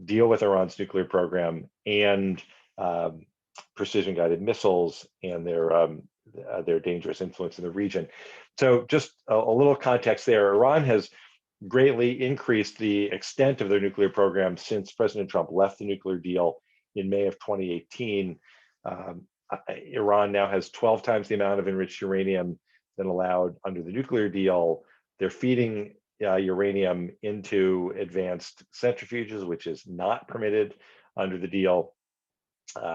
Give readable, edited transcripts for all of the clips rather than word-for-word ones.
deal with Iran's nuclear program and precision-guided missiles and their dangerous influence in the region. So just a little context there. Iran has greatly increased the extent of their nuclear program since President Trump left the nuclear deal in May of 2018. Iran now has 12 times the amount of enriched uranium than allowed under the nuclear deal. They're feeding uranium into advanced centrifuges, which is not permitted under the deal.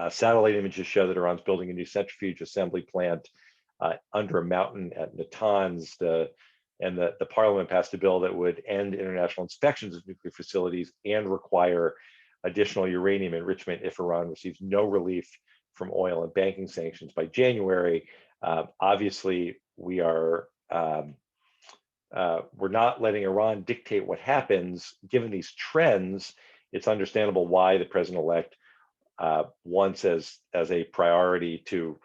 Satellite images show that Iran's building a new centrifuge assembly plant under a mountain at Natanz. The parliament passed a bill that would end international inspections of nuclear facilities and require additional uranium enrichment if Iran receives no relief from oil and banking sanctions by January. Obviously, we're not letting Iran dictate what happens. Given these trends, it's understandable why the president-elect wants as a priority to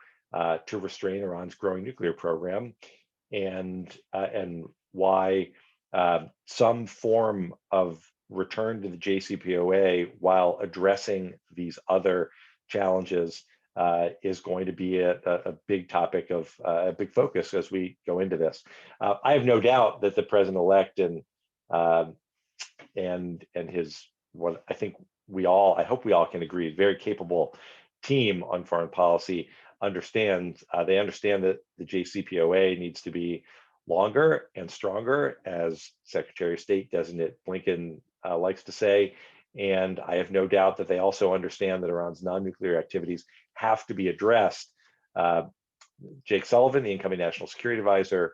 restrain Iran's growing nuclear program, and why some form of return to the JCPOA while addressing these other challenges is going to be a big topic of a big focus as we go into this. I have no doubt that the president-elect and his, what I think I hope we all can agree, very capable team on foreign policy they understand that the JCPOA needs to be longer and stronger, as Secretary of State designate Blinken likes to say. And I have no doubt that they also understand that Iran's non-nuclear activities have to be addressed. Jake Sullivan, the incoming National Security Advisor,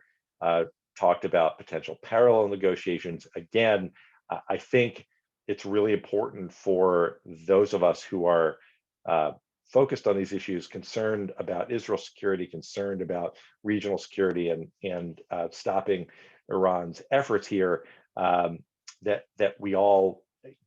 talked about potential parallel negotiations. Again, I think it's really important for those of us who are focused on these issues, concerned about Israel's security, concerned about regional security, and stopping Iran's efforts here, that we all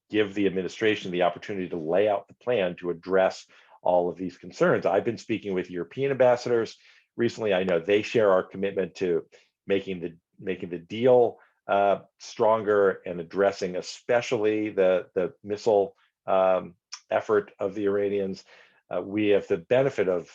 give the administration the opportunity to lay out the plan to address all of these concerns. I've been speaking with European ambassadors recently. I know they share our commitment to making the deal stronger and addressing especially the missile effort of the Iranians. We have the benefit of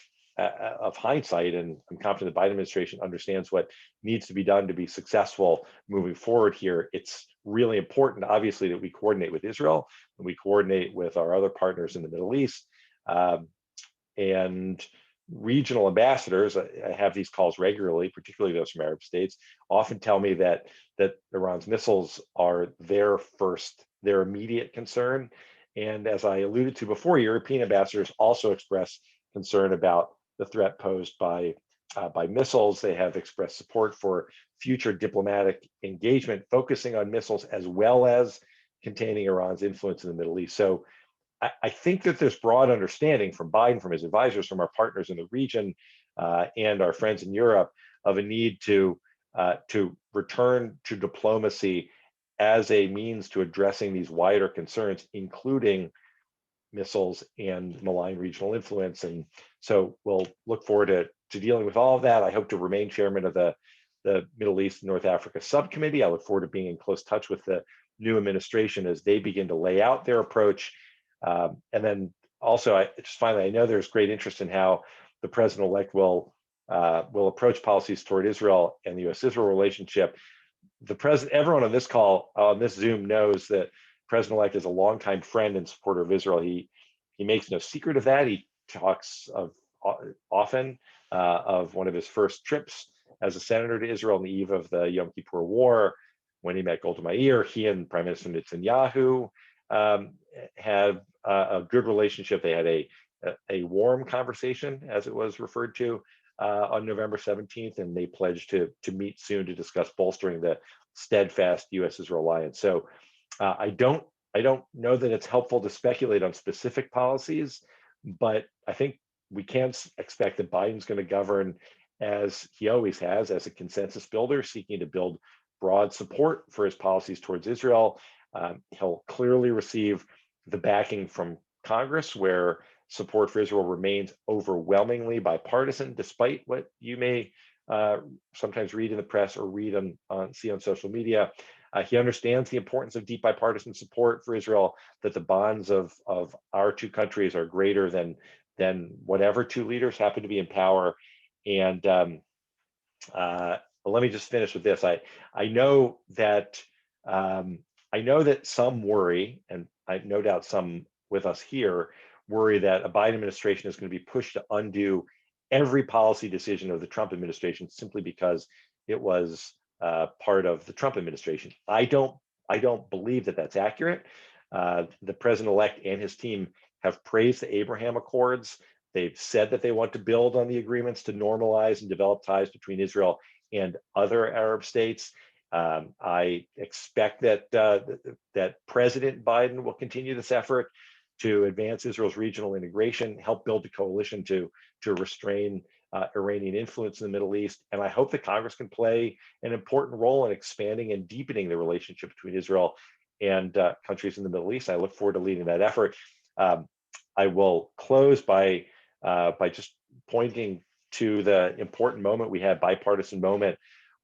hindsight, and I'm confident the Biden administration understands what needs to be done to be successful moving forward here. It's really important, obviously, that we coordinate with Israel and we coordinate with our other partners in the Middle East. And regional ambassadors, I have these calls regularly, particularly those from Arab states, often tell me that Iran's missiles are their immediate concern. And as I alluded to before, European ambassadors also express concern about the threat posed by missiles. They have expressed support for future diplomatic engagement, focusing on missiles as well as containing Iran's influence in the Middle East. So I think that there's broad understanding from Biden, from his advisors, from our partners in the region, and our friends in Europe, of a need to return to diplomacy as a means to addressing these wider concerns, including missiles and malign regional influence. And so we'll look forward to dealing with all of that. I hope to remain chairman of the Middle East and North Africa subcommittee. I look forward to being in close touch with the new administration as they begin to lay out their approach. And then also, I know there's great interest in how the president-elect will approach policies toward Israel and the U.S.-Israel relationship. Everyone on this call, on this Zoom, knows that President-elect is a longtime friend and supporter of Israel. He makes no secret of that. He talks often of one of his first trips as a senator to Israel on the eve of the Yom Kippur War, when he met Golda Meir. He and Prime Minister Netanyahu had a good relationship. They had a warm conversation, as it was referred to, on November 17th, and they pledged to meet soon to discuss bolstering the steadfast U.S.-Israel alliance. So I don't know that it's helpful to speculate on specific policies, but I think we can expect that Biden's going to govern as he always has, as a consensus builder, seeking to build broad support for his policies towards Israel. He'll clearly receive the backing from Congress, where support for Israel remains overwhelmingly bipartisan, despite what you may sometimes read in the press or see on social media. He understands the importance of deep bipartisan support for Israel, that the bonds of our two countries are greater than whatever two leaders happen to be in power. And let me just finish with this. I know that some worry, and I no doubt some with us here worry that a Biden administration is going to be pushed to undo every policy decision of the Trump administration simply because it was part of the Trump administration. I don't believe that that's accurate. The president-elect and his team have praised the Abraham Accords. They've said that they want to build on the agreements to normalize and develop ties between Israel and other Arab states. I expect that that President Biden will continue this effort to advance Israel's regional integration, help build a coalition to restrain Iranian influence in the Middle East. And I hope that Congress can play an important role in expanding and deepening the relationship between Israel and countries in the Middle East. I look forward to leading that effort. I will close by just pointing to the important moment we had, bipartisan moment,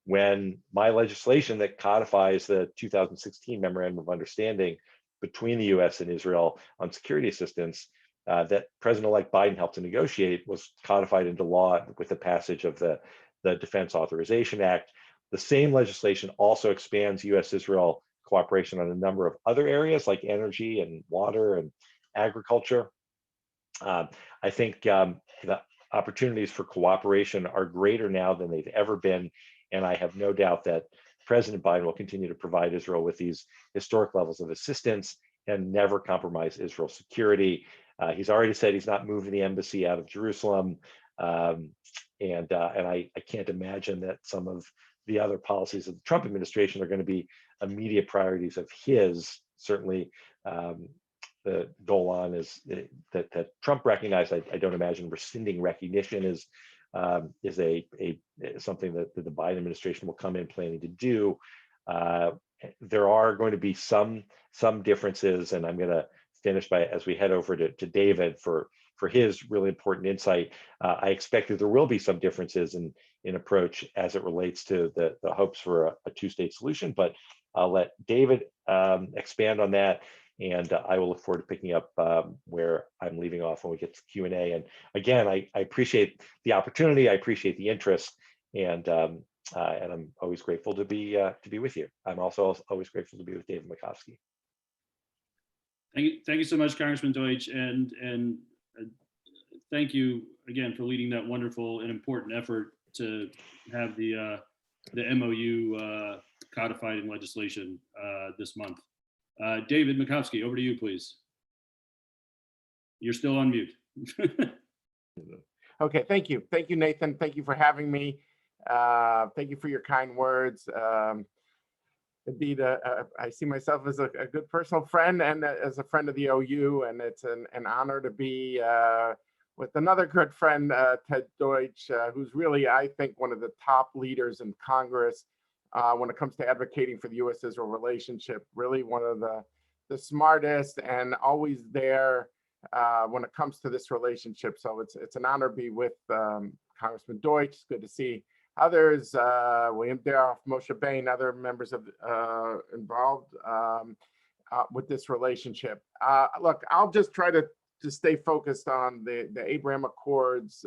when my legislation that codifies the 2016 Memorandum of Understanding between the US and Israel on security assistance that President-elect Biden helped to negotiate was codified into law with the passage of the Defense Authorization Act. The same legislation also expands US-Israel cooperation on a number of other areas like energy and water and agriculture. I think the opportunities for cooperation are greater now than they've ever been, and I have no doubt that President Biden will continue to provide Israel with these historic levels of assistance and never compromise Israel's security. He's already said he's not moving the embassy out of Jerusalem, and I can't imagine that some of the other policies of the Trump administration are going to be immediate priorities of his. Certainly, the Golan is that Trump recognized. I don't imagine rescinding recognition is something that the Biden administration will come in planning to do. There are going to be some differences, and I'm going to finish by, as we head over to David for his really important insight. I expect that there will be some differences in approach as it relates to the hopes for a two-state solution, but I'll let David expand on that. And I will look forward to picking up where I'm leaving off when we get to Q&A. And again, I appreciate the opportunity. I appreciate the interest, and I'm always grateful to be with you. I'm also always grateful to be with David Makovsky. Thank you so much, Congressman Deutch, and thank you again for leading that wonderful and important effort to have the MOU codified in legislation this month. David Makovsky, over to you, please. You're still on mute. Okay, thank you. Thank you, Nathan. Thank you for having me. Thank you for your kind words. Indeed, I see myself as a good personal friend and as a friend of the OU, and it's an honor to be with another good friend, Ted Deutch, who's really, I think, one of the top leaders in Congress when it comes to advocating for the U.S.-Israel relationship. Really one of the smartest and always there when it comes to this relationship. So it's an honor to be with Congressman Deutch. It's good to see others, William Daroff, Moshe Bain, other members of involved with this relationship. Look, I'll just try to stay focused on the Abraham Accords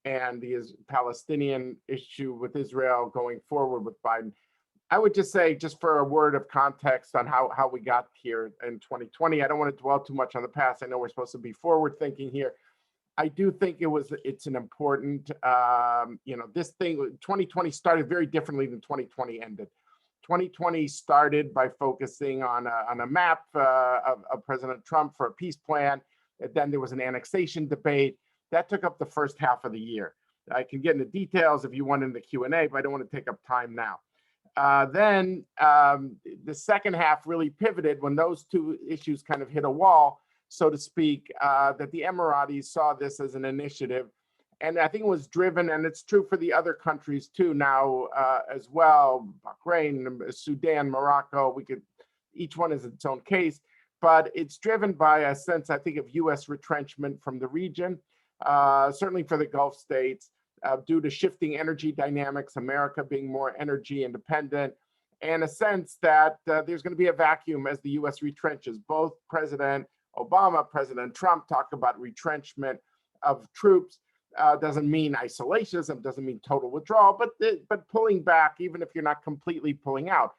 and the Palestinian issue with Israel going forward with Biden. I would just say, just for a word of context on how we got here in 2020, I don't want to dwell too much on the past. I know we're supposed to be forward thinking here. I do think it's an important, this thing, 2020 started very differently than 2020 ended. 2020 started by focusing on a map of President Trump for a peace plan. And then there was an annexation debate. That took up the first half of the year. I can get into details if you want in the Q&A, but I don't want to take up time now. Then the second half really pivoted when those two issues kind of hit a wall, so to speak, that the Emiratis saw this as an initiative. And I think it was driven, and it's true for the other countries too now as well, Bahrain, Sudan, Morocco, each one is its own case, but it's driven by a sense, I think, of US retrenchment from the region, certainly for the Gulf states, due to shifting energy dynamics, America being more energy independent, and a sense that there's going to be a vacuum as the U.S. retrenches. Both President Obama, President Trump talk about retrenchment of troops. Doesn't mean isolationism, doesn't mean total withdrawal, but pulling back, even if you're not completely pulling out.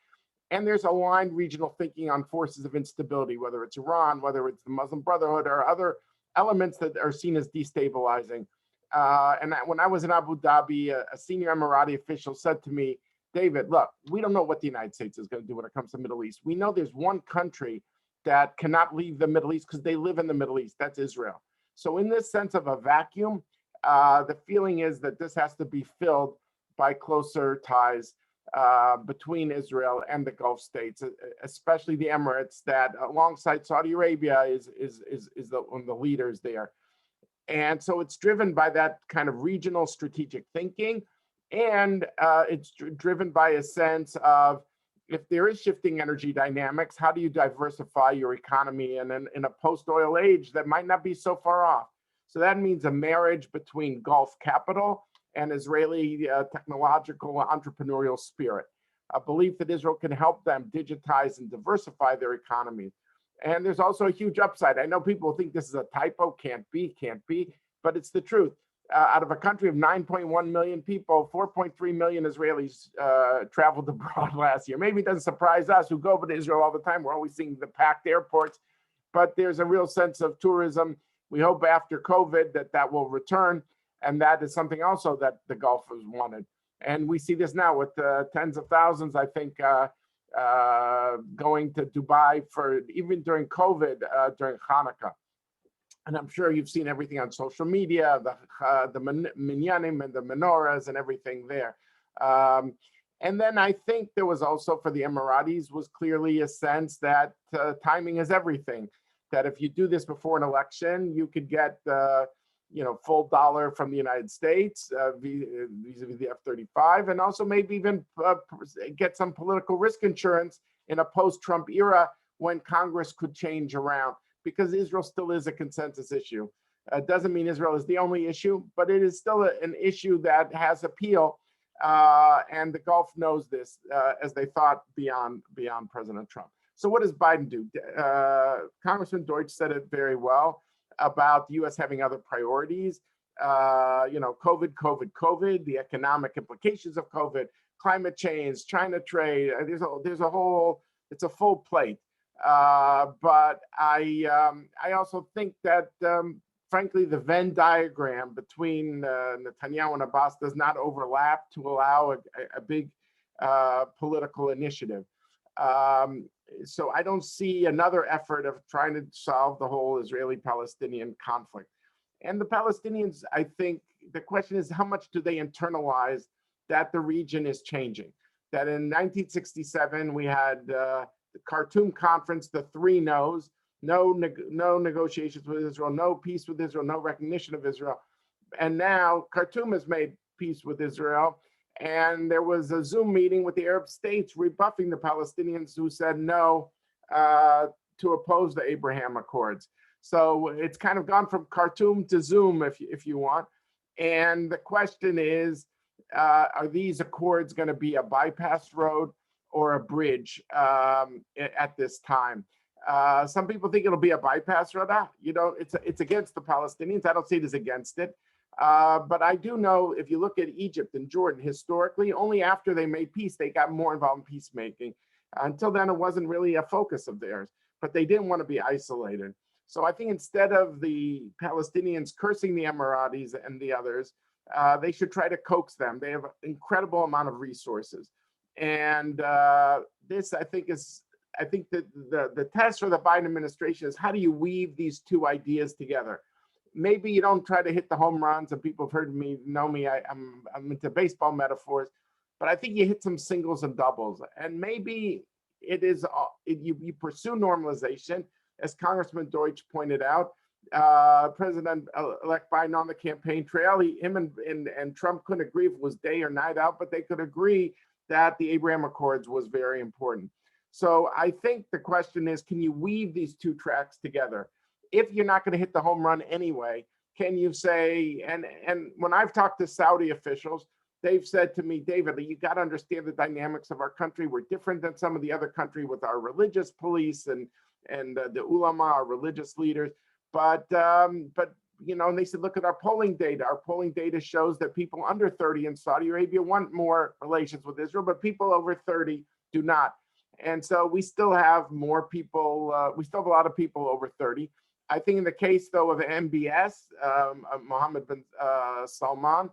And there's aligned regional thinking on forces of instability, whether it's Iran, whether it's the Muslim Brotherhood, or other elements that are seen as destabilizing. When I was in Abu Dhabi, a senior Emirati official said to me, David, look, we don't know what the United States is going to do when it comes to the Middle East. We know there's one country that cannot leave the Middle East because they live in the Middle East. That's Israel. So in this sense of a vacuum, the feeling is that this has to be filled by closer ties between Israel and the Gulf states, especially the Emirates, that alongside Saudi Arabia is one of the leaders there. And so it's driven by that kind of regional strategic thinking. And it's driven by a sense of, if there is shifting energy dynamics, how do you diversify your economy in a post-oil age that might not be so far off? So that means a marriage between Gulf capital and Israeli technological entrepreneurial spirit, a belief that Israel can help them digitize and diversify their economies. And there's also a huge upside. I know people think this is a typo, can't be, but it's the truth. Out of a country of 9.1 million people, 4.3 million Israelis traveled abroad last year. Maybe it doesn't surprise us who go to Israel all the time. We're always seeing the packed airports, but there's a real sense of tourism. We hope after COVID that will return. And that is something also that the Gulf has wanted. And we see this now with tens of thousands, I think, going to Dubai for even during COVID, during Hanukkah. And I'm sure you've seen everything on social media, the minyanim and the menorahs and everything there. And then I think there was also, for the Emiratis, was clearly a sense that timing is everything. That if you do this before an election, you could get full dollar from the United States vis-a-vis the F-35, and also maybe even get some political risk insurance in a post-Trump era when Congress could change around, because Israel still is a consensus issue. Doesn't mean Israel is the only issue, but it is still an issue that has appeal, and the Gulf knows this, as they thought beyond President Trump. So what does Biden do? Congressman Deutch said it very well about the U.S. having other priorities. COVID, the economic implications of COVID, climate change, China trade. There's a whole, it's a full plate. But I also think that, frankly, the Venn diagram between Netanyahu and Abbas does not overlap to allow a big political initiative. So I don't see another effort of trying to solve the whole Israeli-Palestinian conflict. And the Palestinians, I think, the question is, how much do they internalize that the region is changing? That in 1967, we had the Khartoum Conference, the three no's, no negotiations with Israel, no peace with Israel, no recognition of Israel. And now Khartoum has made peace with Israel. And there was a Zoom meeting with the Arab states rebuffing the Palestinians who said no to oppose the Abraham Accords. So it's kind of gone from Khartoum to Zoom, if you want. And the question is, are these accords going to be a bypass road or a bridge at this time? Some people think it'll be a bypass road. It's against the Palestinians. I don't see it as against it. But I do know, if you look at Egypt and Jordan, historically, only after they made peace, they got more involved in peacemaking. Until then, it wasn't really a focus of theirs, but they didn't want to be isolated. So I think instead of the Palestinians cursing the Emiratis and the others, they should try to coax them. They have an incredible amount of resources. And this, I think that the test for the Biden administration is, how do you weave these two ideas together? Maybe you don't try to hit the home runs, and people have heard me, know me, I'm into baseball metaphors, but I think you hit some singles and doubles. And maybe it is, you pursue normalization, as Congressman Deutch pointed out. President-elect Biden on the campaign trail, him and Trump couldn't agree if it was day or night out, but they could agree that the Abraham Accords was very important. So I think the question is, can you weave these two tracks together? If you're not going to hit the home run anyway, can you say, and when I've talked to Saudi officials, they've said to me, David, you got to understand the dynamics of our country. We're different than some of the other country with our religious police and the ulama, our religious leaders. But you know, and they said, look at our polling data. Our polling data shows that people under 30 in Saudi Arabia want more relations with Israel, but people over 30 do not. And so we still have more people, we still have a lot of people over 30. I think in the case, though, of MBS, Mohammed bin Salman,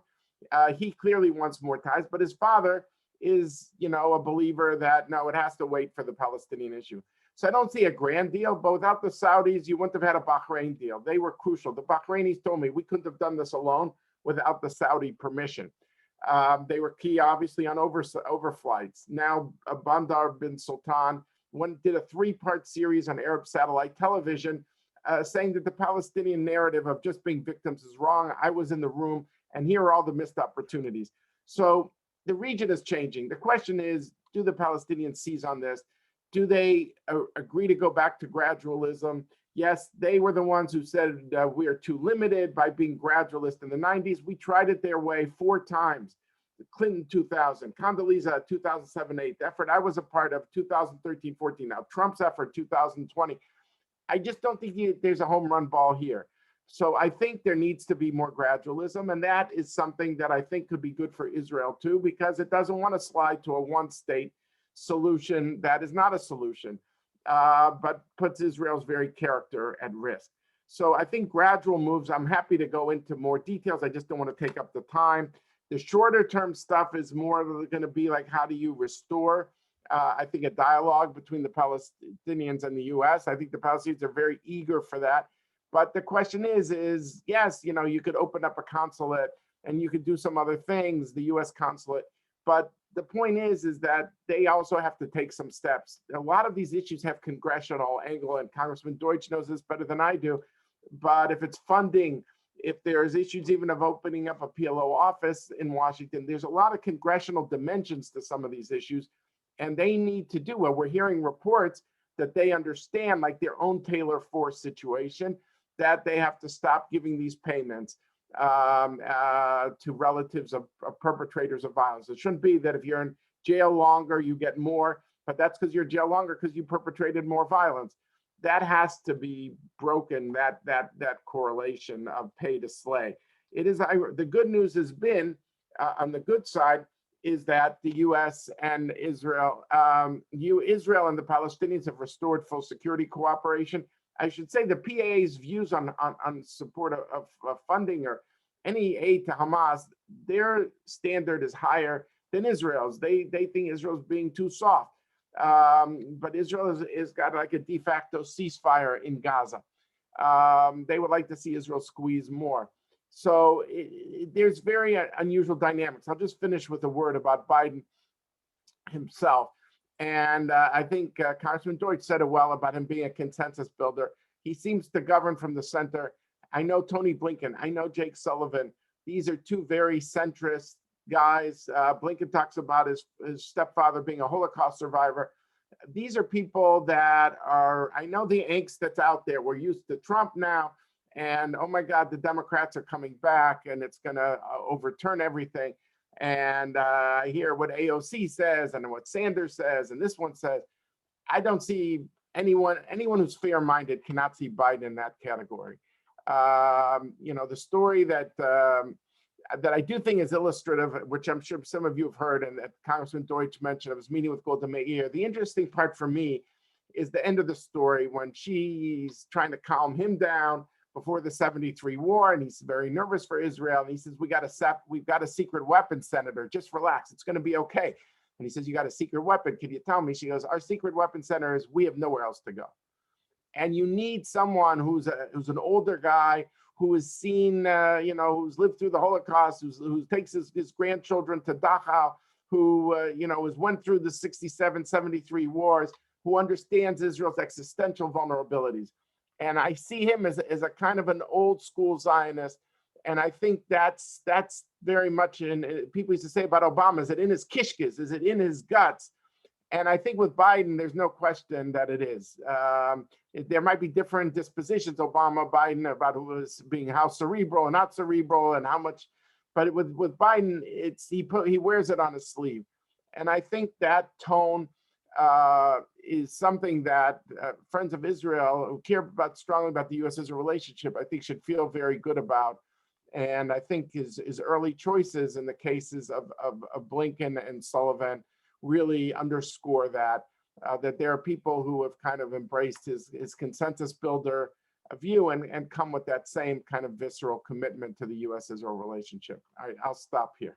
he clearly wants more ties, but his father is, you know, a believer that, no, it has to wait for the Palestinian issue. So I don't see a grand deal, but without the Saudis, you wouldn't have had a Bahrain deal. They were crucial. The Bahrainis told me we couldn't have done this alone without the Saudi permission. They were key, obviously, on overflights. Now, Bandar bin Sultan did a 3-part series on Arab satellite television saying that the Palestinian narrative of just being victims is wrong. I was in the room, and here are all the missed opportunities. So the region is changing. The question is, do the Palestinians seize on this? Do they agree to go back to gradualism? Yes, they were the ones who said we are too limited by being gradualist in the 90s. We tried it their way 4 times. Clinton 2000, Condoleezza 2007-8, the effort I was a part of 2013-14, now Trump's effort 2020. I just don't think there's a home run ball here. So I think there needs to be more gradualism, and that is something that I think could be good for Israel too, because it doesn't want to slide to a one-state solution that is not a solution, but puts Israel's very character at risk. So I think gradual moves, I'm happy to go into more details. I just don't want to take up the time. The shorter term stuff is more going to be like, how do you restore, I think, a dialogue between the Palestinians and the US. I think the Palestinians are very eager for that. But the question is yes, you know, you could open up a consulate and you could do some other things, the US consulate. But the point is that they also have to take some steps. A lot of these issues have congressional angle, and Congressman Deutch knows this better than I do. But if it's funding, if there's issues even of opening up a PLO office in Washington, there's a lot of congressional dimensions to some of these issues, and they need to do well. We're hearing reports that they understand, like their own Taylor Force situation, that they have to stop giving these payments to relatives of perpetrators of violence. It shouldn't be that if you're in jail longer, you get more, but that's because you're in jail longer because you perpetrated more violence. That has to be broken, that correlation of pay to slay. It is, the good news has been, on the good side, is that the US and Israel, Israel and the Palestinians have restored full security cooperation. I should say the PAA's views on support of funding or any aid to Hamas, their standard is higher than Israel's. They think Israel's being too soft. But Israel has got like a de facto ceasefire in Gaza. They would like to see Israel squeeze more. So there's very unusual dynamics. I'll just finish with a word about Biden himself. And I think Congressman Deutch said it well about him being a consensus builder. He seems to govern from the center. I know Tony Blinken. I know Jake Sullivan. These are 2 very centrist guys. Blinken talks about his stepfather being a Holocaust survivor. These are people that are, I know the angst that's out there. We're used to Trump now, and oh my God, the Democrats are coming back and it's going to overturn everything. And I hear what AOC says and what Sanders says and this one says. I don't see anyone who's fair-minded cannot see Biden in that category. You know, the story that I do think is illustrative, which I'm sure some of you have heard, and that Congressman Deutch mentioned, I was meeting with Golda Meir. The interesting part for me is the end of the story when she's trying to calm him down before the 73 war, and he's very nervous for Israel. And he says, we've got a secret weapon, Senator. Just relax. It's going to be okay. And he says, you got a secret weapon. Can you tell me? She goes, our secret weapon, Senator, is we have nowhere else to go. And you need someone who's an older guy, who has seen, you know, who's lived through the Holocaust, who takes his grandchildren to Dachau, who, you know, went through the 67, 73 wars, who understands Israel's existential vulnerabilities. And I see him as a kind of an old school Zionist. And I think that's very much in, people used to say about Obama, is it in his kishkes? Is it in his guts? And I think with Biden, there's no question that it is. There might be different dispositions, Obama, Biden, about who is being how cerebral and not cerebral and how much, But with Biden, he wears it on his sleeve, and I think that tone is something that friends of Israel who care strongly about the U.S.-Israel relationship, I think, should feel very good about. And I think his early choices in the cases of Blinken and Sullivan really underscore that there are people who have kind of embraced his consensus builder view and come with that same kind of visceral commitment to the U.S.-Israel relationship. I'll stop here.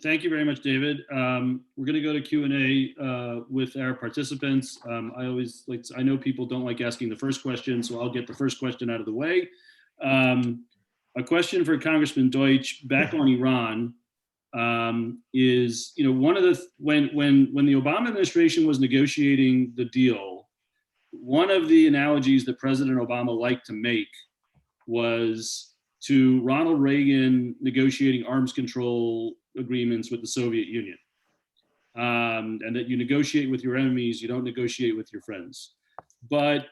Thank you very much, David. We're going to go to Q&A with our participants. I know people don't like asking the first question, so I'll get the first question out of the way. A question for Congressman Deutch, back on Iran, is, one of the, when the Obama administration was negotiating the deal, one of the analogies that President Obama liked to make was to Ronald Reagan negotiating arms control agreements with the Soviet Union. And that you negotiate with your enemies, you don't negotiate with your friends. But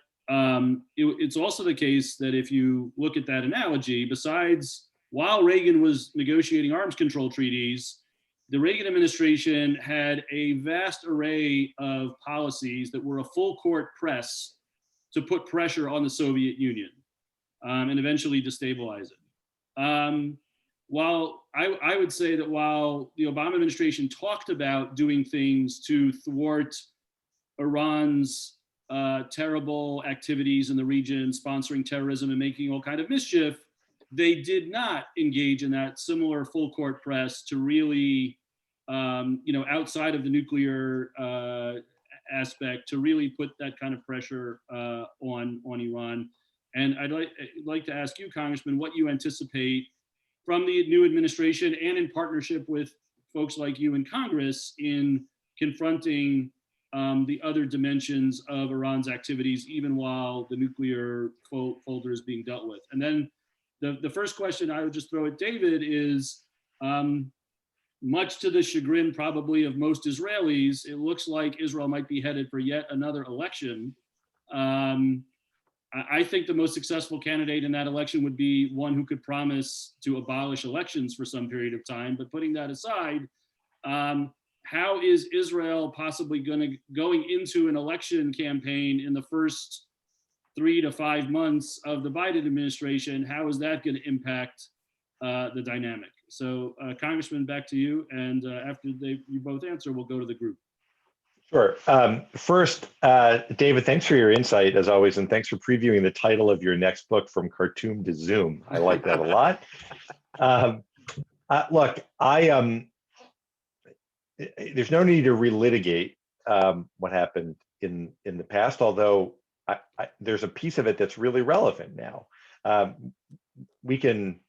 it's also the case that if you look at that analogy, besides while Reagan was negotiating arms control treaties, the Reagan administration had a vast array of policies that were a full court press to put pressure on the Soviet Union and eventually destabilize it. While I would say that while the Obama administration talked about doing things to thwart Iran's terrible activities in the region, sponsoring terrorism and making all kind of mischief, they did not engage in that similar full court press to really, outside of the nuclear aspect, to really put that kind of pressure on Iran. And I'd like to ask you, Congressman, what you anticipate from the new administration and in partnership with folks like you in Congress in confronting the other dimensions of Iran's activities, even while the nuclear folder is being dealt with. And then the first question I would just throw at David is, much to the chagrin probably of most Israelis, it looks like Israel might be headed for yet another election. I think the most successful candidate in that election would be one who could promise to abolish elections for some period of time. But putting that aside, how is Israel possibly going into an election campaign in the first 3 to 5 months of the Biden administration? How is that going to impact the dynamic? So, Congressman, back to you. And after you both answer, we'll go to the group. Sure. First, David, thanks for your insight as always, and thanks for previewing the title of your next book, From Khartoum to Zoom. I like that a lot. Look, there's no need to relitigate what happened in the past, although there's a piece of it that's really relevant now. We can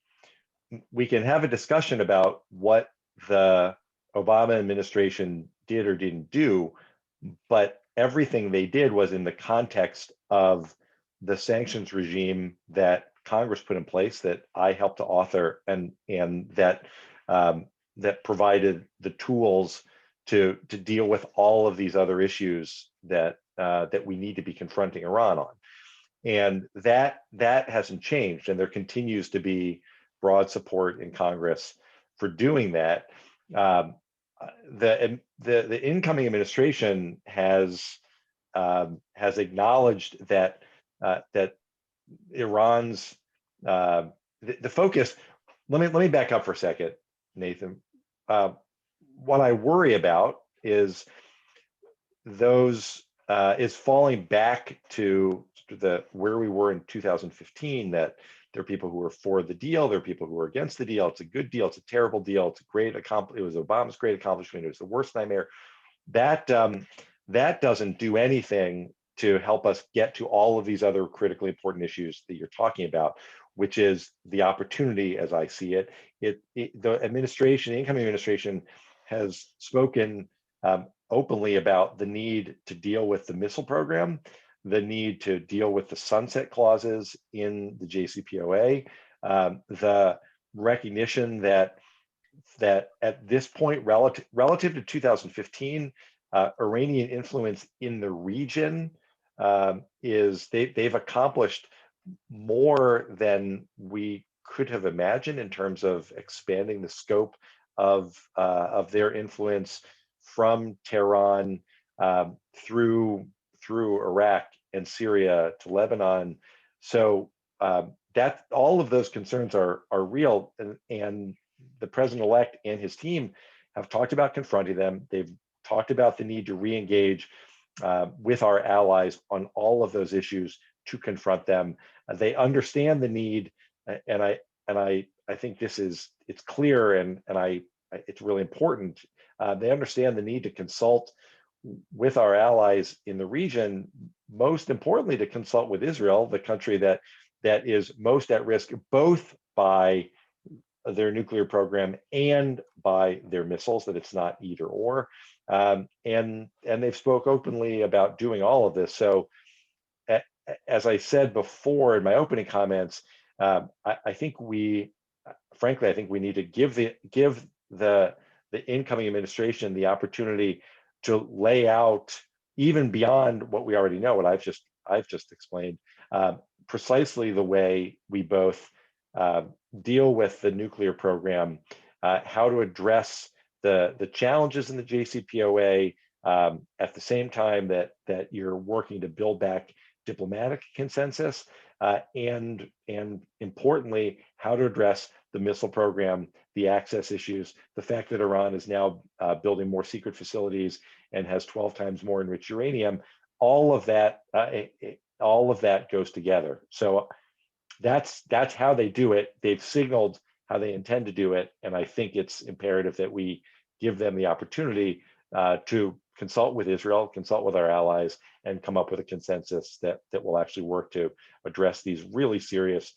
have a discussion about what the Obama administration did or didn't do, but everything they did was in the context of the sanctions regime that Congress put in place, that I helped to author, and that that provided the tools to deal with all of these other issues that that we need to be confronting Iran on. And that hasn't changed, and there continues to be broad support in Congress for doing that. The incoming administration has acknowledged that that Iran's the focus. Let me back up for a second, Nathan. What I worry about is falling back to where we were in 2015. That there are people who are for the deal, there are people who are against the deal. It's a good deal, it's a terrible deal, it's a great accomplishment. It was Obama's great accomplishment, it was the worst nightmare. That doesn't do anything to help us get to all of these other critically important issues that you're talking about, which is the opportunity, as I see it. The administration, the incoming administration, has spoken openly about the need to deal with the missile program, the need to deal with the sunset clauses in the JCPOA, the recognition that at this point, relative to 2015, Iranian influence in the region they've accomplished more than we could have imagined in terms of expanding the scope of their influence from Tehran through Iraq and Syria to Lebanon. So that all of those concerns are real, and the president-elect and his team have talked about confronting them. They've talked about the need to re-engage with our allies on all of those issues to confront them. They understand the need, and I think it's clear, and it's really important. They understand the need to consult with our allies in the region, most importantly to consult with Israel, the country that is most at risk, both by their nuclear program and by their missiles, that it's not either or. And they've spoke openly about doing all of this. So as I said before in my opening comments, I think frankly, I think we need to give the incoming administration the opportunity to lay out, even beyond what we already know, what I've just explained, precisely the way we both deal with the nuclear program, how to address the challenges in the JCPOA at the same time that you're working to build back diplomatic consensus, and importantly, how to address the missile program, the access issues, the fact that Iran is now building more secret facilities and has 12 times more enriched uranium. All of that goes together. So that's how they do it. They've signaled how they intend to do it, and I think it's imperative that we give them the opportunity to consult with Israel, consult with our allies, and come up with a consensus that will actually work to address these really serious,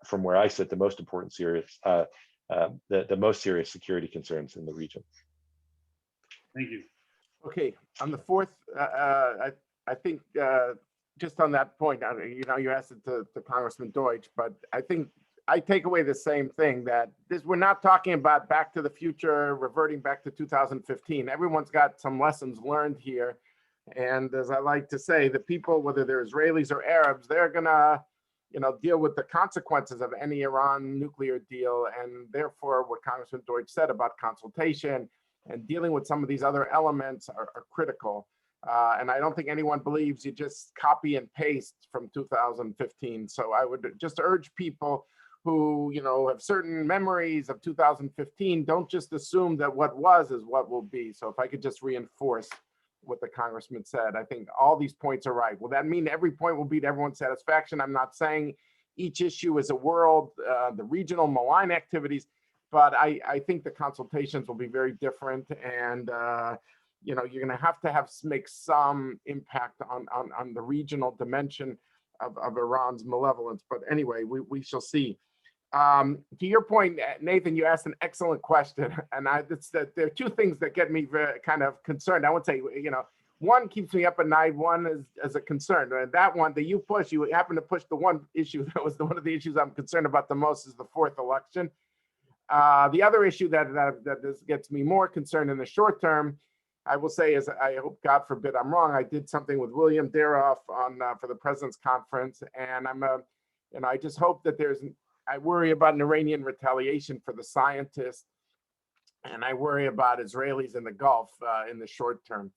from where I sit, the most important the most serious security concerns in the region. Thank you. Okay, on the fourth, I think just on that point, you asked it to Congressman Deutch, but I think I take away the same thing, that we're not talking about back to the future, reverting back to 2015. Everyone's got some lessons learned here. And as I like to say, the people, whether they're Israelis or Arabs, they're gonna, deal with the consequences of any Iran nuclear deal. And therefore, what Congressman Deutch said about consultation and dealing with some of these other elements are critical. And I don't think anyone believes you just copy and paste from 2015. So I would just urge people who, have certain memories of 2015, don't just assume that what was is what will be. So if I could just reinforce what the congressman said, I think all these points are right. Will that mean every point will be to everyone's satisfaction? I'm not saying each issue is a world, the regional malign activities, but I think the consultations will be very different. And, you're going to have make some impact on the regional dimension of Iran's malevolence. But anyway, we shall see. To your point, Nathan, you asked an excellent question, and there are two things that get me very kind of concerned. I would say, one keeps me up at night, one is as a concern. That one that you happen to push the one issue that was one of the issues I'm concerned about the most, is the fourth election. The other issue that gets me more concerned in the short term, I will say, is I hope, God forbid I'm wrong, I did something with William Daroff for the President's Conference, and I just hope that I worry about an Iranian retaliation for the scientists, and I worry about Israelis in the Gulf in the short term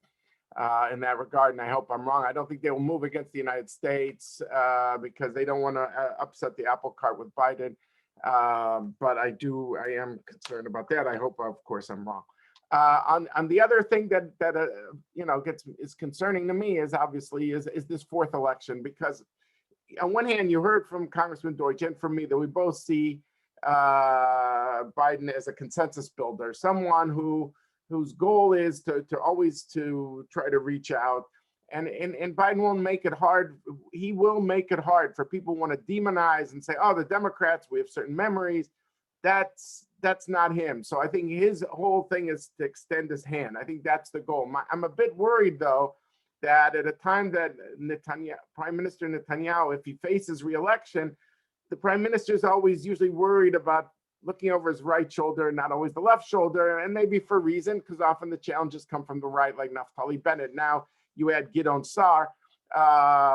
in that regard, and I hope I'm wrong. I don't think they will move against the United States because they don't want to upset the apple cart with Biden, but I am concerned about that. I hope, of course, I'm wrong. On the other thing that is concerning to me is obviously is this fourth election, because on one hand, you heard from Congressman Deutch and from me that we both see Biden as a consensus builder, someone whose goal is to always try to reach out, and Biden will make it hard. He will make it hard for people who want to demonize and say, oh, the Democrats, we have certain memories. That's not him. So I think his whole thing is to extend his hand. I think that's the goal. I'm a bit worried, though, that at a time that Prime Minister Netanyahu, if he faces re-election, the Prime Minister is always usually worried about looking over his right shoulder, not always the left shoulder, and maybe for a reason, because often the challenges come from the right, like Naftali Bennett. Now you add Gideon Sa'ar,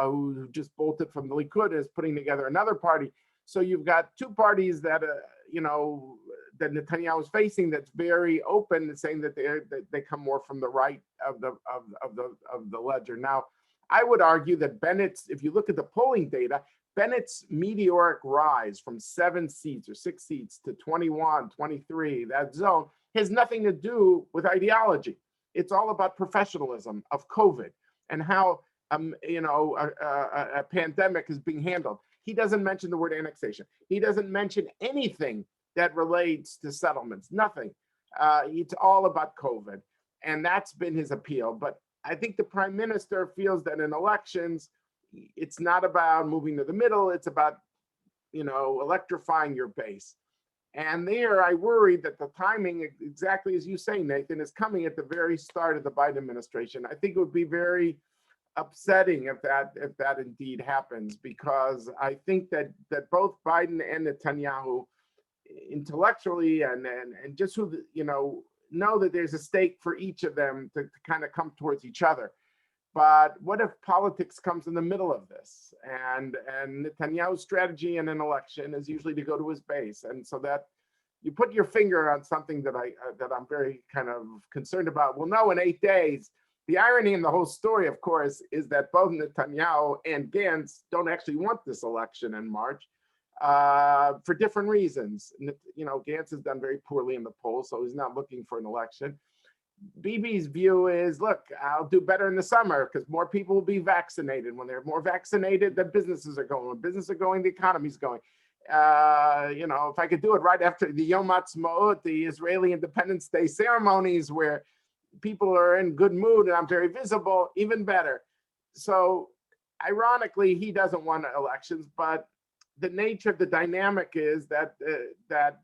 who just bolted from the Likud and is putting together another party. So you've got two parties that, that Netanyahu is facing that's very open and saying that they come more from the right of the ledger. Now, I would argue that Bennett's, if you look at the polling data, Bennett's meteoric rise from 7 seats or 6 seats to 21, 23, that zone, has nothing to do with ideology. It's all about professionalism of COVID and how a pandemic is being handled. He doesn't mention the word annexation. He doesn't mention anything that relates to settlements, nothing. It's all about COVID. And that's been his appeal. But I think the prime minister feels that in elections, it's not about moving to the middle. It's about, electrifying your base. And there, I worry that the timing, exactly as you say, Nathan, is coming at the very start of the Biden administration. I think it would be very upsetting if that indeed happens, because I think that both Biden and Netanyahu, intellectually and just who know that there's a stake for each of them to kind of come towards each other. But what if politics comes in the middle of this? And Netanyahu's strategy in an election is usually to go to his base, and so that you put your finger on something that I'm very kind of concerned about. We'll know in 8 days. The irony in the whole story, of course, is that both Netanyahu and Gantz don't actually want this election in March for different reasons. Gantz has done very poorly in the polls, so he's not looking for an election. Bibi's view is, look, I'll do better in the summer because more people will be vaccinated. When they're more vaccinated, the businesses are going. When businesses are going, the economy's going. If I could do it right after the Yom Ha'atzmaut, the Israeli Independence Day ceremonies, where people are in good mood and I'm very visible, even better. So ironically, he doesn't want elections, but the nature of the dynamic is that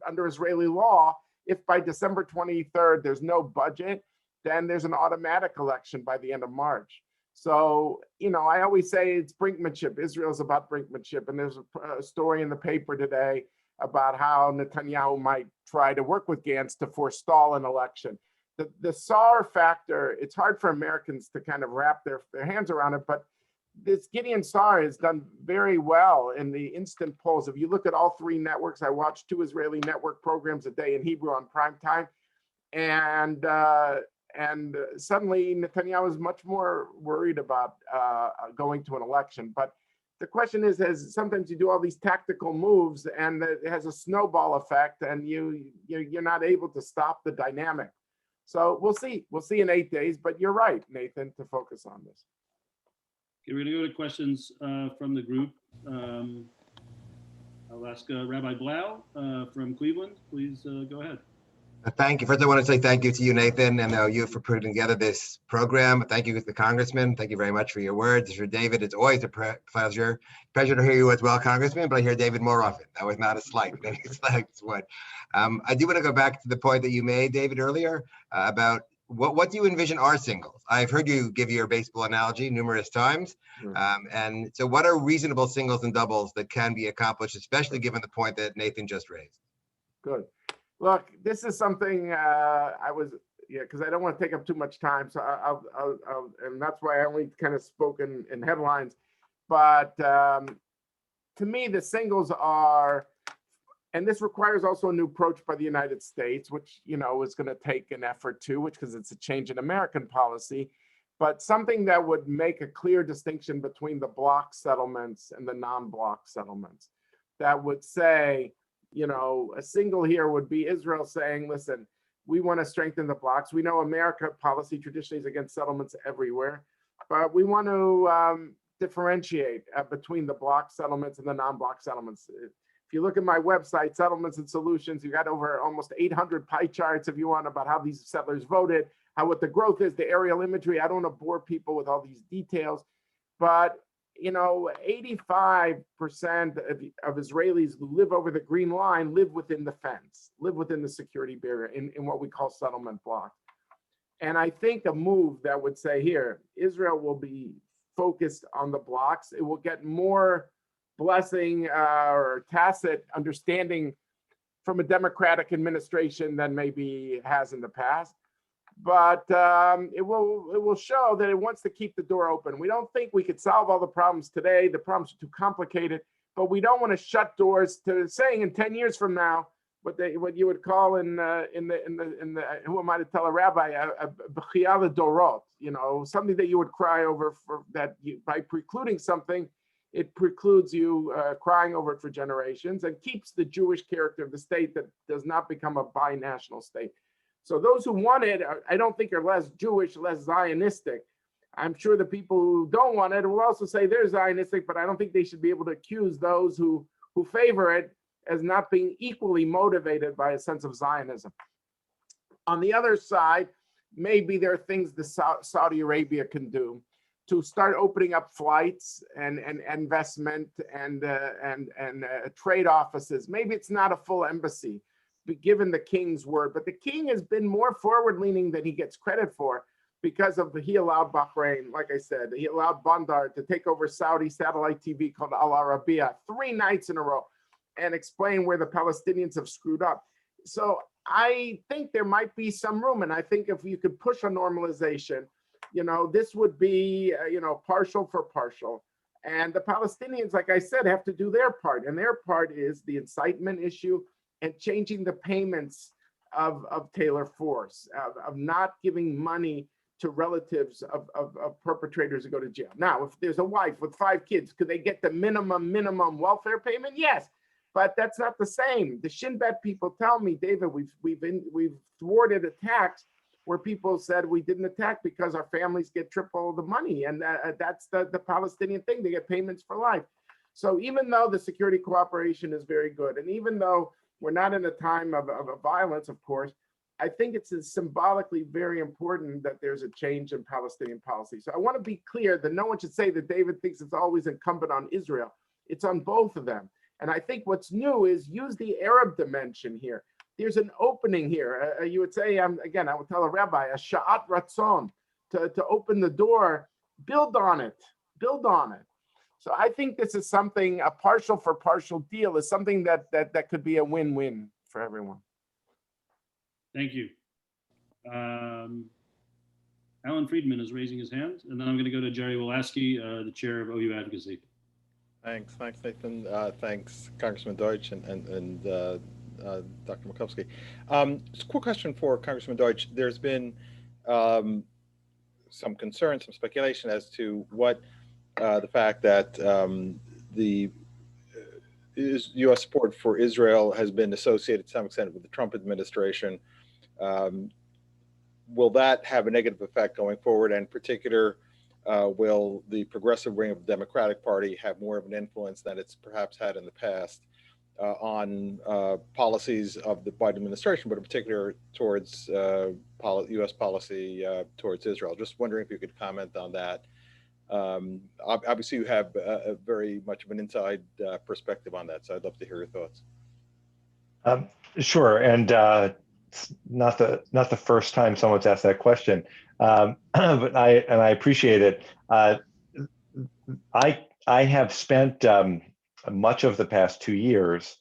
under Israeli law, if by December 23rd there's no budget, then there's an automatic election by the end of March. So, I always say it's brinkmanship. Israel's about brinkmanship. And there's a story in the paper today about how Netanyahu might try to work with Gantz to forestall an election. The SAR factor, it's hard for Americans to kind of wrap their hands around it, but this Gideon Sa'ar has done very well in the instant polls. If you look at all 3 networks, I watch 2 Israeli network programs a day in Hebrew on prime time, and suddenly Netanyahu is much more worried about going to an election. But the question is, sometimes you do all these tactical moves, and it has a snowball effect, and you're not able to stop the dynamic. So we'll see. We'll see in 8 days. But you're right, Nathan, to focus on this. Okay, we're going to go to questions from the group. I'll ask Rabbi Blau from Cleveland. Please go ahead. Thank you. First, I want to say thank you to you, Nathan, and you for putting together this program. Thank you to the Congressman. Thank you very much for your words. For David, it's always a pleasure to hear you as well, Congressman, but I hear David more often. That was not a slight. It's what. I do want to go back to the point that you made, David, earlier about what do you envision are singles? I've heard you give your baseball analogy numerous times. And so what are reasonable singles and doubles that can be accomplished, especially given the point that Nathan just raised? Good. Look, this is something because I don't want to take up too much time. So I'll and that's why I only kind of spoke in headlines. But to me, the singles are, and this requires also a new approach by the United States, which, is going to take an effort too, because it's a change in American policy, but something that would make a clear distinction between the block settlements and the non-block settlements. That would say, a single here would be Israel saying, listen, we want to strengthen the blocks. We know America policy traditionally is against settlements everywhere, but we want to differentiate between the block settlements and the non-block settlements. If you look at my website, Settlements and Solutions, you got over almost 800 pie charts if you want about how these settlers voted, what the growth is, the aerial imagery. I don't want to bore people with all these details, but 85% of Israelis who live over the green line live within the fence, live within the security barrier in what we call settlement blocks. And I think a move that would say here, Israel will be focused on the blocks. It will get more blessing or tacit understanding from a Democratic administration than maybe it has in the past. But it will show that it wants to keep the door open. We don't think we could solve all the problems today. The problems are too complicated, but we don't want to shut doors to saying in 10 years from now what you would call in the who am I to tell a rabbi a b'chiyah dorot, something that you would cry over for that by precluding something, it precludes you crying over it for generations and keeps the Jewish character of the state that does not become a binational state. So those who want it, I don't think are less Jewish, less Zionistic. I'm sure the people who don't want it will also say they're Zionistic, but I don't think they should be able to accuse those who favor it as not being equally motivated by a sense of Zionism. On the other side, maybe there are things the Saudi Arabia can do to start opening up flights and investment and trade offices. Maybe it's not a full embassy, given the king's word, but the king has been more forward-leaning than he gets credit for because he allowed Bahrain, like I said, he allowed Bandar to take over Saudi satellite TV called Al Arabiya 3 nights in a row and explain where the Palestinians have screwed up. So I think there might be some room, and I think if you could push a normalization, this would be, partial for partial. And the Palestinians, like I said, have to do their part, and their part is the incitement issue and changing the payments of Taylor Force, of not giving money to relatives of perpetrators who go to jail. Now, if there's a wife with 5 kids, could they get the minimum welfare payment? Yes. But that's not the same. The Shin Bet people tell me, David, we've thwarted attacks where people said we didn't attack because our families get triple the money, and that's the Palestinian thing. They get payments for life. So even though the security cooperation is very good, and even though we're not in a time of violence, of course, I think it's symbolically very important that there's a change in Palestinian policy. So I want to be clear that no one should say that David thinks it's always incumbent on Israel. It's on both of them. And I think what's new is use the Arab dimension here. There's an opening here. You would say, again, I would tell a rabbi, a sha'at ratzon, to open the door, build on it. So I think this is something, a partial for partial deal is something that could be a win-win for everyone. Thank you. Alan Friedman is raising his hand, and then I'm going to go to Jerry Wolaski, the chair of OU Advocacy. Thanks, Nathan. Thanks, Congressman Deutch and Dr. Makovsky. Just a quick question for Congressman Deutch. There's been some concern, some speculation as to what the fact that the U.S. support for Israel has been associated to some extent with the Trump administration. Will that have a negative effect going forward? And in particular, will the progressive wing of the Democratic Party have more of an influence than it's perhaps had in the past on policies of the Biden administration, but in particular towards U.S. policy towards Israel? Just wondering if you could comment on that. Obviously, you have a very much of an inside perspective on that, so I'd love to hear your thoughts. Sure, and it's not the first time someone's asked that question, but I appreciate it. I have spent much of the past 2 years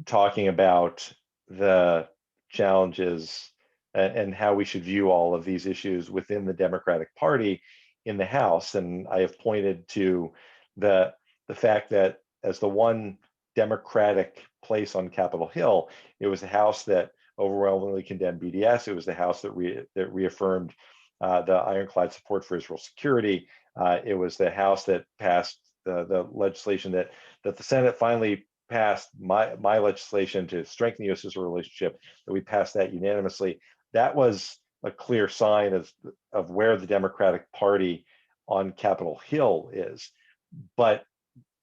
talking about the challenges and how we should view all of these issues within the Democratic Party in the House, and I have pointed to the fact that as the one Democratic place on Capitol Hill, it was the House that overwhelmingly condemned BDS. It was the House that reaffirmed the ironclad support for Israel's security. It was the House that passed the legislation that the Senate finally passed my legislation to strengthen the U.S.-Israel relationship, that we passed that unanimously. That was a clear sign of where the Democratic Party on Capitol Hill is. But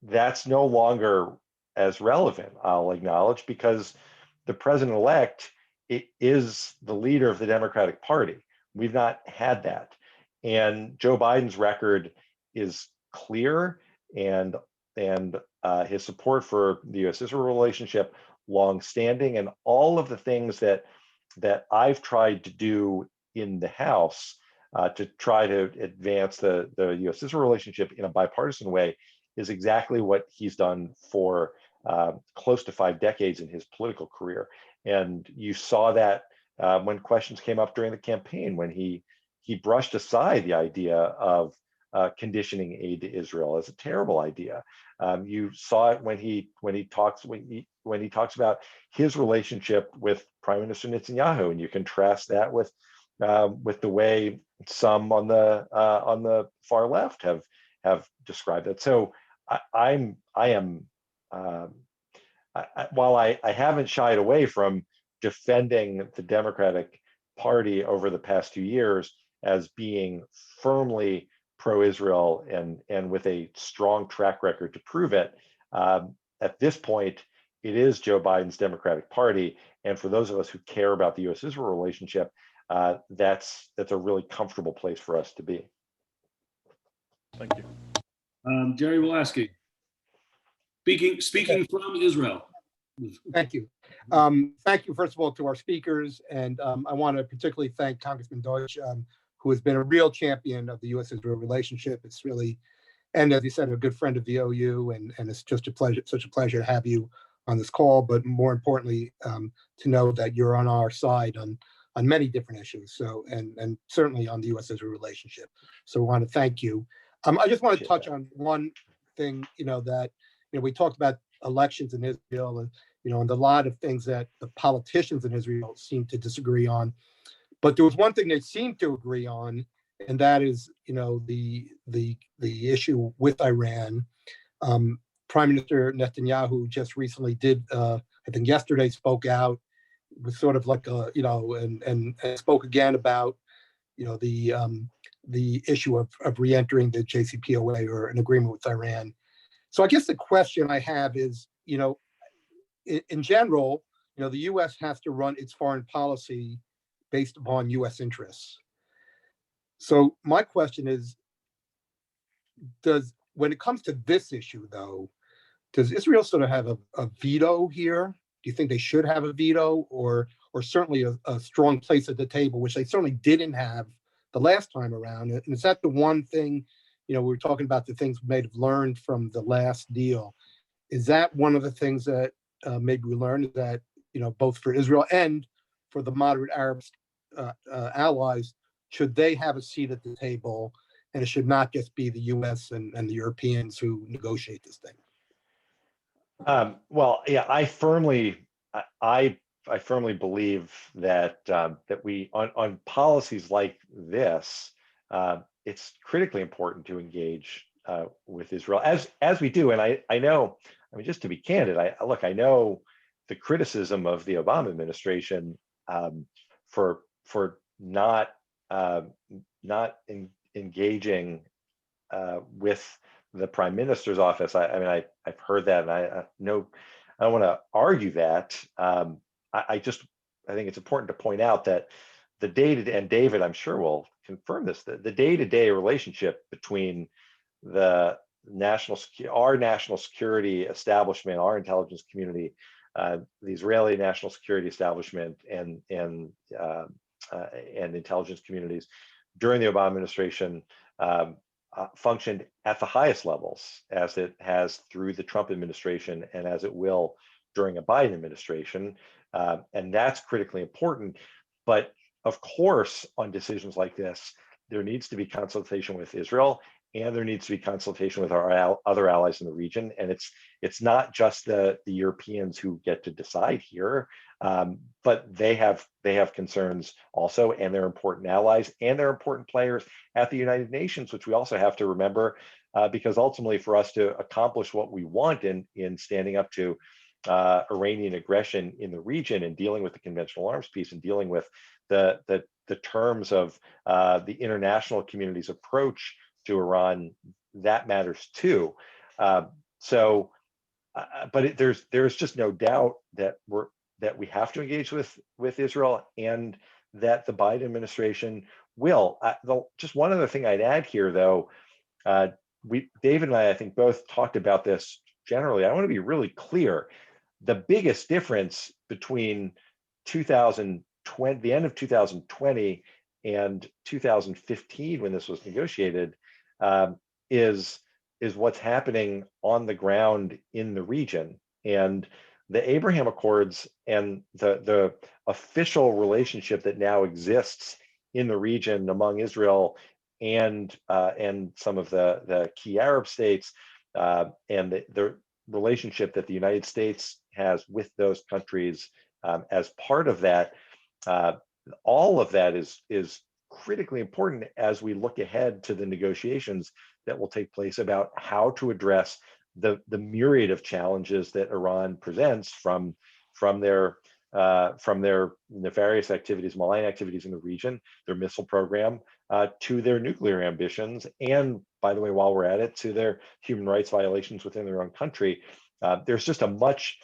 that's no longer as relevant, I'll acknowledge, because the president-elect is the leader of the Democratic Party. We've not had that. And Joe Biden's record is clear, and his support for the U.S.-Israel relationship longstanding, and all of the things that I've tried to do in the House to try to advance the U.S.-Israel relationship in a bipartisan way is exactly what he's done for close to 5 decades in his political career. And you saw that when questions came up during the campaign, when he brushed aside the idea of conditioning aid to Israel as a terrible idea. You saw it when he talks about his relationship with Prime Minister Netanyahu, and you contrast that with the way some on the far left have described it. So while I haven't shied away from defending the Democratic Party over the past 2 years as being firmly pro-Israel and with a strong track record to prove it, at this point, it is Joe Biden's Democratic Party. And for those of us who care about the U.S.-Israel relationship, that's a really comfortable place for us to be. Thank you. Jerry Wolaski, speaking from Israel. Thank you. Thank you, first of all, to our speakers. And I want to particularly thank Congressman Deutch, who has been a real champion of the U.S.-Israel relationship. It's really, and as you said, a good friend of the OU, and it's just a pleasure, such a pleasure to have you on this call, but more importantly, to know that you're on our side on many different issues. So, and certainly on the U.S.-Israel relationship. So I want to thank you. I just want to touch on one thing, that, we talked about elections in Israel and, and a lot of things that the politicians in Israel seem to disagree on. But there was one thing they seemed to agree on, and that is, the issue with Iran. Prime Minister Netanyahu just recently did, I think yesterday, spoke out, was sort of like and spoke again about, the issue of re-entering the JCPOA or an agreement with Iran. So I guess the question I have is, in general, the U.S. has to run its foreign policy based upon U.S. interests. So my question is, when it comes to this issue, though, does Israel sort of have a veto here? Do you think they should have a veto, or certainly a strong place at the table, which they certainly didn't have the last time around? And is that the one thing, we were talking about the things we may have learned from the last deal? Is that one of the things that maybe we learned, that, both for Israel and for the moderate Arab allies, should they have a seat at the table, and it should not just be the U.S. and the Europeans who negotiate this thing? Well, yeah, I firmly believe that that we on policies like this, it's critically important to engage with Israel as we do. And I know, just to be candid, I know the criticism of the Obama administration for not engaging with the prime minister's office. I've heard that, and I don't want to argue that. I think it's important to point out that the day-to-day, and David, I'm sure will confirm this, the day-to-day relationship between our national security establishment, our intelligence community, the Israeli national security establishment, and intelligence communities during the Obama administration functioned at the highest levels, as it has through the Trump administration and as it will during a Biden administration. And that's critically important. But of course, on decisions like this, there needs to be consultation with Israel, and there needs to be consultation with our other allies in the region. And it's not just the Europeans who get to decide here, but they have concerns also, and they're important allies, and they're important players at the United Nations, which we also have to remember, because ultimately, for us to accomplish what we want in standing up to Iranian aggression in the region and dealing with the conventional arms peace and dealing with the terms of the international community's approach to Iran, that matters too. But there's just no doubt that we have to engage with Israel, and that the Biden administration will. Just one other thing I'd add here, though, David and I think both talked about this generally. I want to be really clear. The biggest difference between the end of 2020 and 2015, when this was negotiated, is what's happening on the ground in the region. And the Abraham Accords and the official relationship that now exists in the region among Israel and some of the key Arab states, and the relationship that the United States has with those countries as part of that. All of that is critically important as we look ahead to the negotiations that will take place about how to address the myriad of challenges that Iran presents from their nefarious activities, malign activities in the region, their missile program, to their nuclear ambitions, and by the way, while we're at it, to their human rights violations within their own country. There's just a much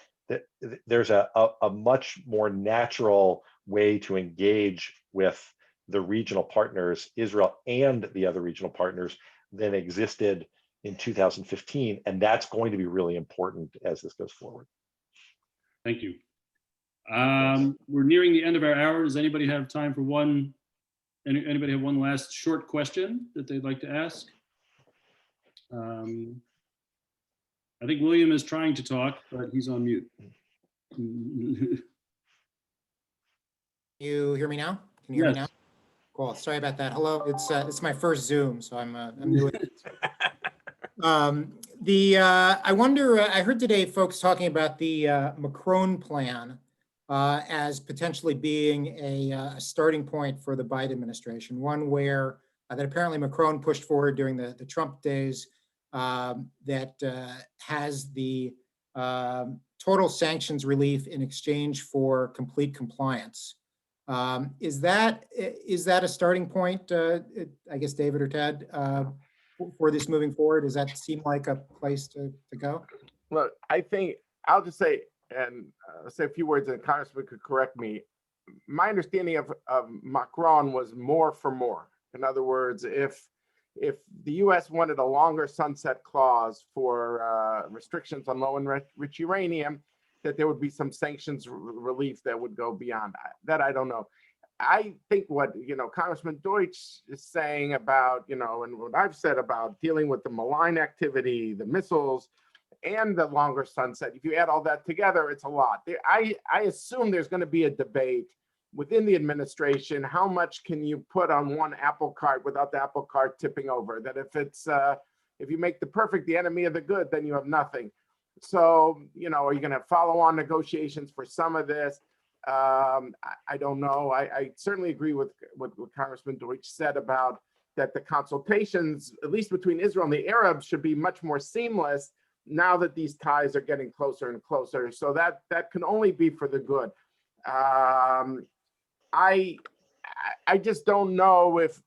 more natural way to engage with the regional partners, Israel and the other regional partners, than existed in 2015, and that's going to be really important as this goes forward. Thank you. We're nearing the end of our hour. Does anybody have time for anybody have one last short question that they'd like to ask? I think William is trying to talk, but he's on mute. You hear me now? Can you hear me now? Yes. Cool. Sorry about that. Hello. It's my first Zoom, so I'm new. I wonder. I heard today folks talking about the Macron plan as potentially being a starting point for the Biden administration. One where that apparently Macron pushed forward during the Trump days that has the total sanctions relief in exchange for complete compliance. Is that a starting point, I guess, David or Ted, for this moving forward? Does that seem like a place to go? Look, I think I'll just say, and say a few words, and Congressman could correct me. My understanding of Macron was more for more. In other words, if the U.S. wanted a longer sunset clause for restrictions on low enriched uranium, that there would be some sanctions relief that would go beyond that. I don't know. I think what Congressman Deutch is saying about and what I've said about dealing with the malign activity, the missiles, and the longer sunset. If you add all that together, it's a lot. I assume there's going to be a debate within the administration. How much can you put on one apple cart without the apple cart tipping over? That if you make the perfect the enemy of the good, then you have nothing. So, are you going to follow on negotiations for some of this? I don't know. I certainly agree with what Congressman Deutch said about that the consultations, at least between Israel and the Arabs, should be much more seamless now that these ties are getting closer and closer. So that can only be for the good. I just don't know if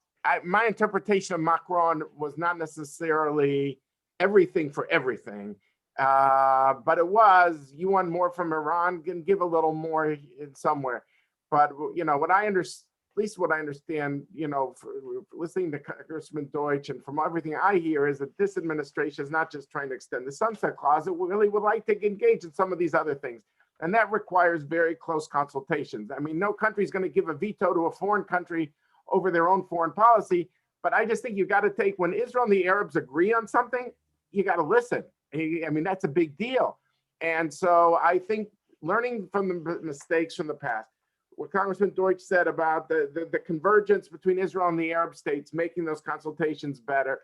my interpretation of Macron was not necessarily everything for everything. But it was, you want more from Iran, can give a little more in somewhere. But, what I understand, at least what I understand, for listening to Congressman Deutch and from everything I hear, is that this administration is not just trying to extend the sunset clause, it really would like to engage in some of these other things. And that requires very close consultations. I mean, no country is going to give a veto to a foreign country over their own foreign policy. But I just think you got to take, when Israel and the Arabs agree on something, you got to listen. I mean, that's a big deal. And so I think learning from the mistakes from the past, what Congressman Deutch said about the convergence between Israel and the Arab states, making those consultations better.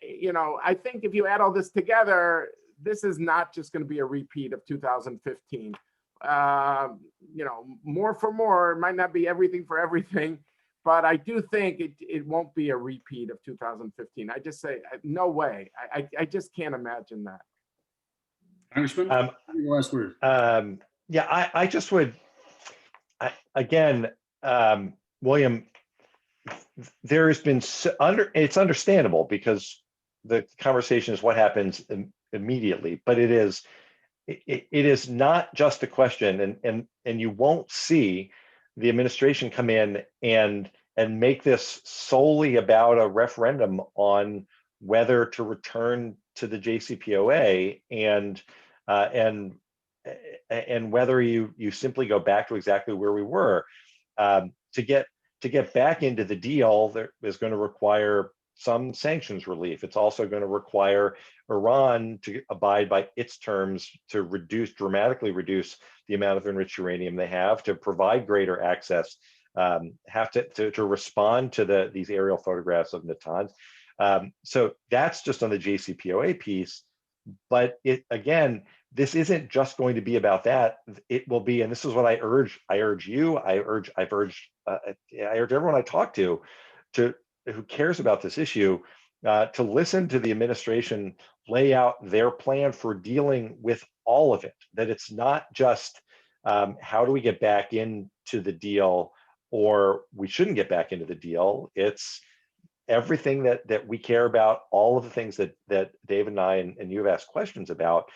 I think if you add all this together, this is not just going to be a repeat of 2015. More for more, it might not be everything for everything, but I do think it won't be a repeat of 2015. I just say, no way. I just can't imagine that. Congressman, your last word. Yeah, I just would, again, William, there has been, it's understandable because the conversation is what happens immediately, but it is not just a question, and you won't see the administration come in and make this solely about a referendum on whether to return to the JCPOA and whether you simply go back to exactly where we were. To get back into the deal, that is going to require some sanctions relief. It's also going to require Iran to abide by its terms to dramatically reduce the amount of enriched uranium they have, to provide greater access have to respond to these aerial photographs of Natanz. So that's just on the JCPOA piece. But again, this isn't just going to be about that. It will be, and this is what I urge you, I urge everyone I talk to who cares about this issue, to listen to the administration lay out their plan for dealing with all of it. That it's not just how do we get back into the deal, or we shouldn't get back into the deal. It's everything that we care about, all of the things that David and I and you have asked questions about.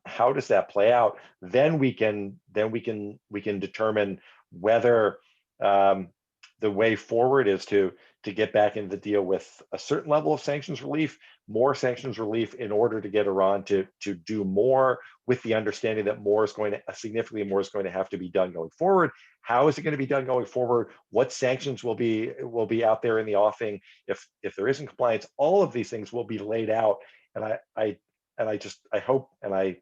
How does that play out? Then we can determine whether the way forward is to get back into the deal with a certain level of sanctions relief, more sanctions relief, in order to get Iran to do more, with the understanding that significantly more is going to have to be done going forward. How is it going to be done going forward? What sanctions will be out there in the offing if there isn't compliance? All of these things will be laid out, and I hope and I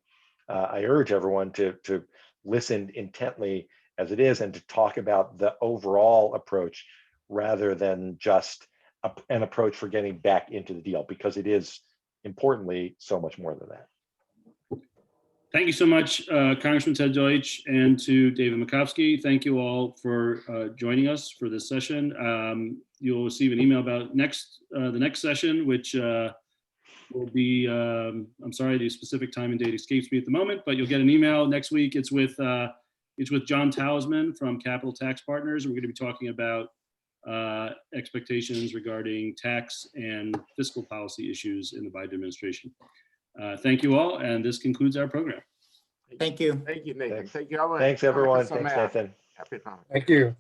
urge everyone to listen intently as it is, and to talk about the overall approach rather than just an approach for getting back into the deal, because it is importantly so much more than that. Thank you so much, Congressman Ted Deutch, and to David Makovsky. Thank you all for joining us for this session. You'll receive an email about the next session, which will be, I'm sorry, the specific time and date escapes me at the moment, but you'll get an email next week. It's with John Talisman from Capital Tax Partners. We're going to be talking about expectations regarding tax and fiscal policy issues in the Biden administration. Thank you all, and this concludes our program. Thank you. Thank you, Nathan. Thanks. Thank you. Thanks, everyone. Thank you so Thanks, much. Nathan. Happy Hanukkah. Thank you.